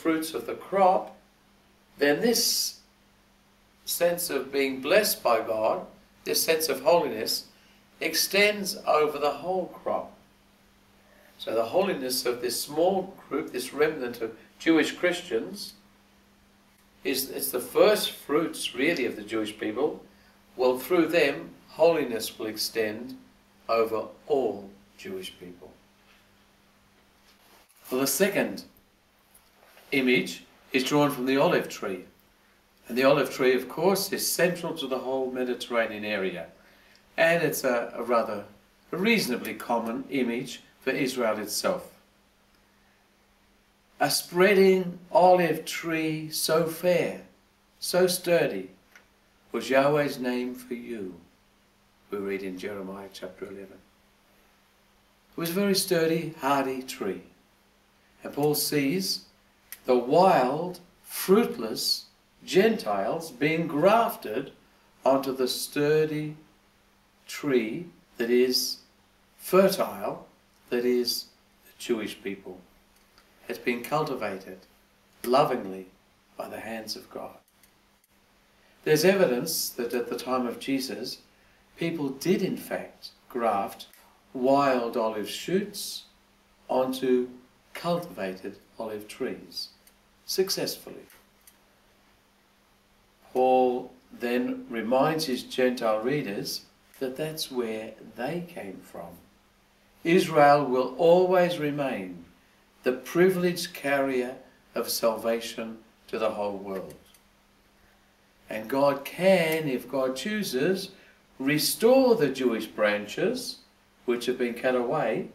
fruits of the crop, then this sense of being blessed by God, this sense of holiness, extends over the whole crop. So the holiness of this small group, this remnant of Jewish Christians, it's the first fruits really of the Jewish people. Well, through them, holiness will extend over all Jewish people. Well, the second image is drawn from the olive tree. And the olive tree, of course, is central to the whole Mediterranean area. And it's a reasonably common image for Israel itself. A spreading olive tree so fair, so sturdy, was Yahweh's name for you, we read in Jeremiah chapter 11. It was a very sturdy, hardy tree. And Paul sees the wild, fruitless Gentiles being grafted onto the sturdy tree that is fertile, that is the Jewish people. It's been cultivated lovingly by the hands of God. There's evidence that at the time of Jesus, people did in fact graft wild olive shoots onto cultivated olive trees successfully. Paul then reminds his Gentile readers that that's where they came from. Israel will always remain the privileged carrier of salvation to the whole world. And God can, if God chooses, restore the Jewish branches which have been cut away,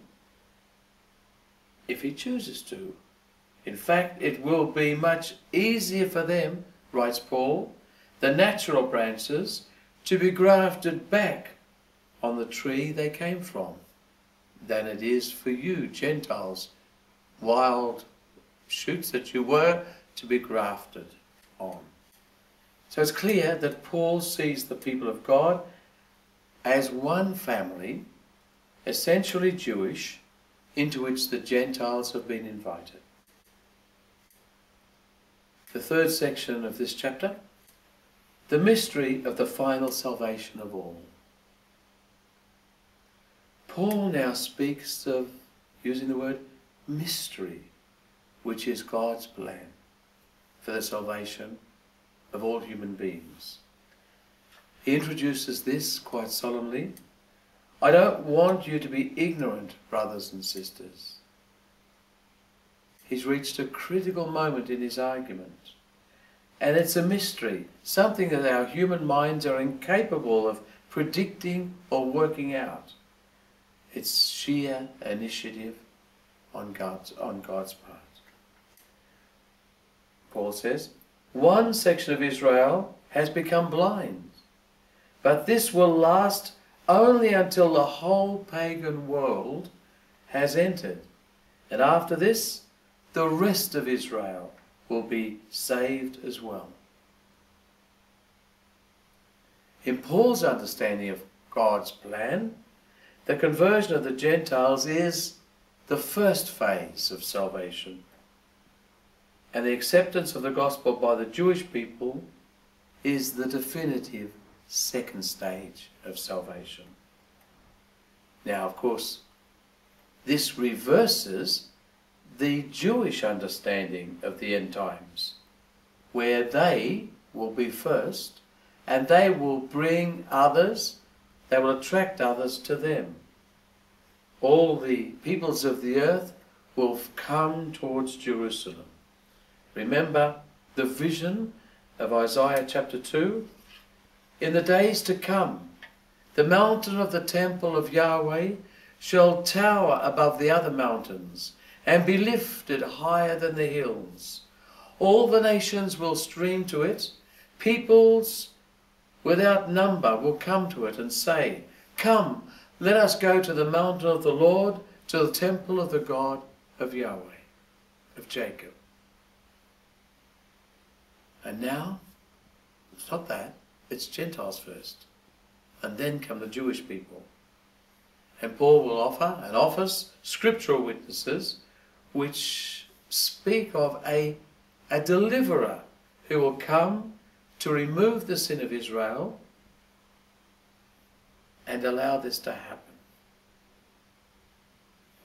if he chooses to. In fact, it will be much easier for them, writes Paul, the natural branches, to be grafted back on the tree they came from, than it is for you, Gentiles, wild shoots that you were, to be grafted on. So it's clear that Paul sees the people of God as one family, essentially Jewish, into which the Gentiles have been invited. The third section of this chapter, the mystery of the final salvation of all. Paul now speaks of using the word mystery, which is God's plan for the salvation of all human beings. He introduces this quite solemnly. I don't want you to be ignorant, brothers and sisters. He's reached a critical moment in his argument. And it's a mystery, something that our human minds are incapable of predicting or working out. It's sheer initiative on God's part. Paul says, one section of Israel has become blind, but this will last only until the whole pagan world has entered. And after this, the rest of Israel will be saved as well. In Paul's understanding of God's plan, the conversion of the Gentiles is the first phase of salvation. And the acceptance of the gospel by the Jewish people is the definitive second stage of salvation. Now, of course, this reverses the Jewish understanding of the end times, where they will be first and they will bring others, they will attract others to them. All the peoples of the earth will come towards Jerusalem. Remember the vision of Isaiah chapter 2? In the days to come, the mountain of the temple of Yahweh shall tower above the other mountains and be lifted higher than the hills. All the nations will stream to it. Peoples without number will come to it and say, come, let us go to the mountain of the Lord, to the temple of the God of Yahweh, of Jacob. And now, it's not that, it's Gentiles first. And then come the Jewish people. And Paul will offer and offers scriptural witnesses which speak of a a deliverer who will come to remove the sin of Israel and allow this to happen.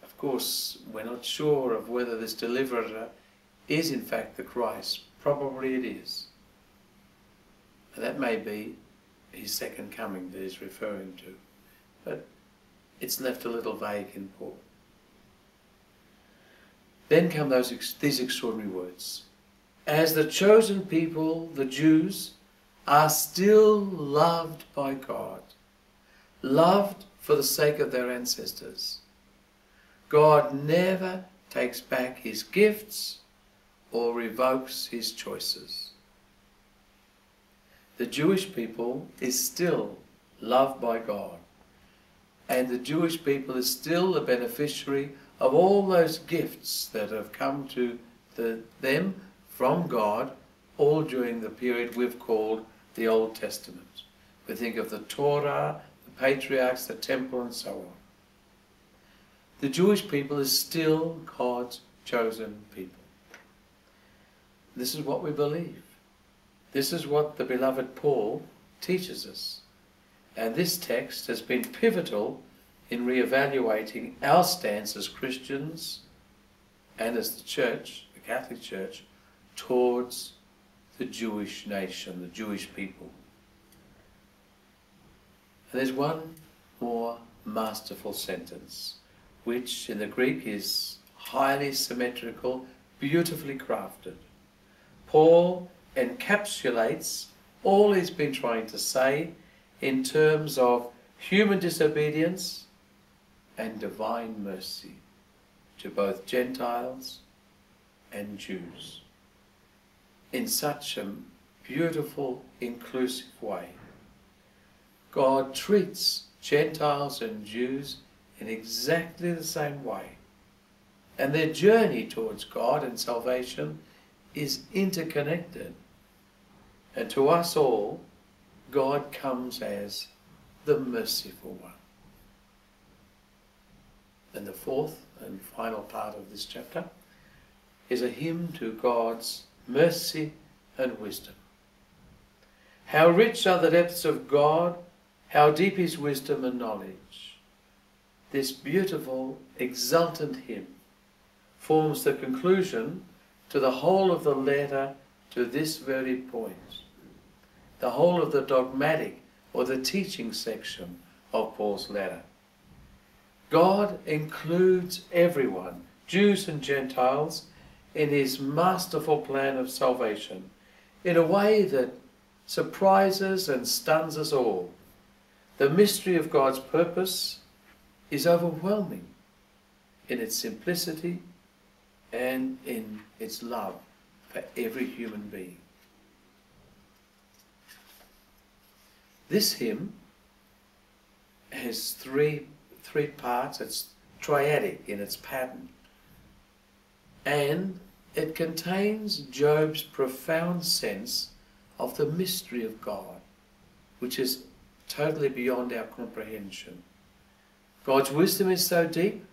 Of course, we're not sure of whether this deliverer is in fact the Christ. Probably it is. And that may be his second coming that he's referring to. But it's left a little vague in Paul. Then come these extraordinary words. As the chosen people, the Jews, are still loved by God, loved for the sake of their ancestors, God never takes back his gifts or revokes his choices. The Jewish people is still loved by God, and the Jewish people is still the beneficiary of all those gifts that have come to them from God, all during the period we've called the Old Testament. We think of the Torah, the patriarchs, the temple, and so on. The Jewish people is still God's chosen people. This is what we believe. This is what the beloved Paul teaches us. And this text has been pivotal in re-evaluating our stance as Christians and as the Church, the Catholic Church, towards the Jewish nation, the Jewish people. And there's one more masterful sentence, which in the Greek is highly symmetrical, beautifully crafted. Paul encapsulates all he's been trying to say in terms of human disobedience and divine mercy to both Gentiles and Jews in such a beautiful, inclusive way. God treats Gentiles and Jews in exactly the same way, and their journey towards God and salvation is interconnected. And to us all, God comes as the merciful one. And the fourth and final part of this chapter is a hymn to God's mercy and wisdom. How rich are the depths of God, how deep his wisdom and knowledge. This beautiful, exultant hymn forms the conclusion to the whole of the letter to this very point, the whole of the dogmatic or the teaching section of Paul's letter. God includes everyone, Jews and Gentiles, in his masterful plan of salvation in a way that surprises and stuns us all. The mystery of God's purpose is overwhelming in its simplicity and in its love for every human being. This hymn has three parts. It's triadic in its pattern. And it contains Job's profound sense of the mystery of God, which is totally beyond our comprehension. God's wisdom is so deep,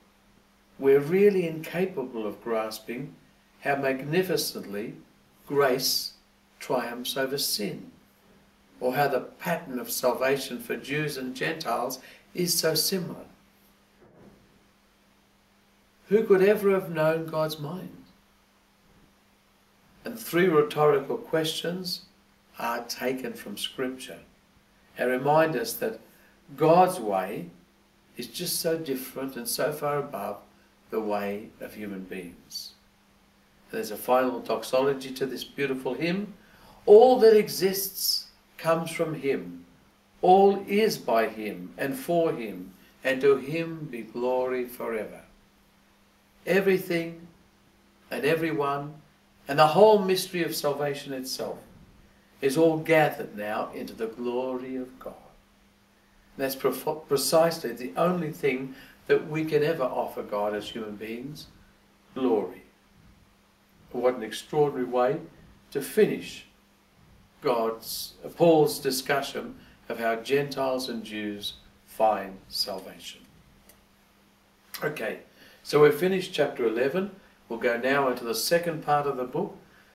we're really incapable of grasping how magnificently grace triumphs over sin, or how the pattern of salvation for Jews and Gentiles is so similar. Who could ever have known God's mind? And three rhetorical questions are taken from Scripture and remind us that God's way is just so different and so far above the way of human beings. There's a final doxology to this beautiful hymn. All that exists comes from him. All is by him and for him, and to him be glory forever. Everything and everyone and the whole mystery of salvation itself is all gathered now into the glory of God. And that's precisely the only thing that we can ever offer God as human beings, glory. What an extraordinary way to finish Paul's discussion of how Gentiles and Jews find salvation. Okay, so we've finished chapter 11. We'll go now into the second part of the book,